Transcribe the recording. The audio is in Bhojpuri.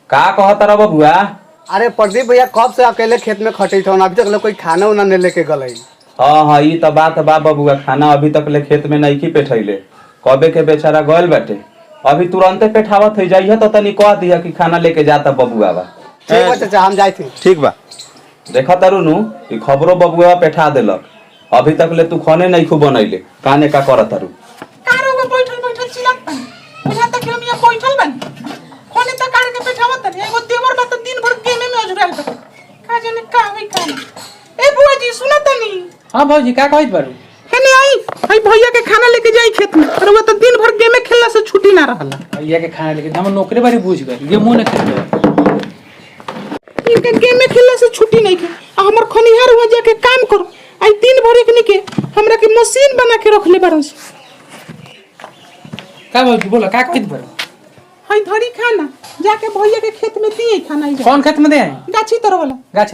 का कहता रहा बबुआ? अरे प्रदीप भैया कब से अकेले खेत में खटे थे, अभी तक कोई खाना उना नहीं लेके गए। हाँ ये तो बात बा बबुआ, खाना अभी तक ले खेत में नहीं की पेठैले, कबे के बेचारा गयल बाटे। अभी तुरंते पेठावत हो जाइए तो तनी कह दिया कि खाना लेके जाता बबुआ बा। ठीक बा चाचा, हम जाए थे। ठीक बा। देखा तारू कि खबरों बबुआ पेठा देलक, अभी तक ले तू खाने नहीं खूब बनैले, काने का करत तारू? कारो में बैठल बैठल चिल्लात बन बुझा तक हम यहाँ बैठल बन कोने तक कार के बैठावत नहीं। एगो देवर बा तो दिन भर गेमे में अजुराल बा, का जाने का होई का ना। ए बुआ जी सुना तनी। हां भौजी का कहत बारू? हेने आई भैया के खाना लेके जाई खेत में, और वो तो दिन भर गेमे खेलला से छुट्टी ना रहला। भैया के खाना लेके हम नौकरी बारी बुझ गए, ये मुंह न खेल इनके गेमे खेलला से छुट्टी नहीं के। हमर खनिहार हुआ जाके काम करो, आई दिन भर एकनी के हमरा के मशीन बना के रखले बारन से। का भौजी बोला का कहत बारू? हई धरी खाना जाके भैया के खेत में दिए खाना। कौन खेत में दे? गाछी तरह वाला गाछी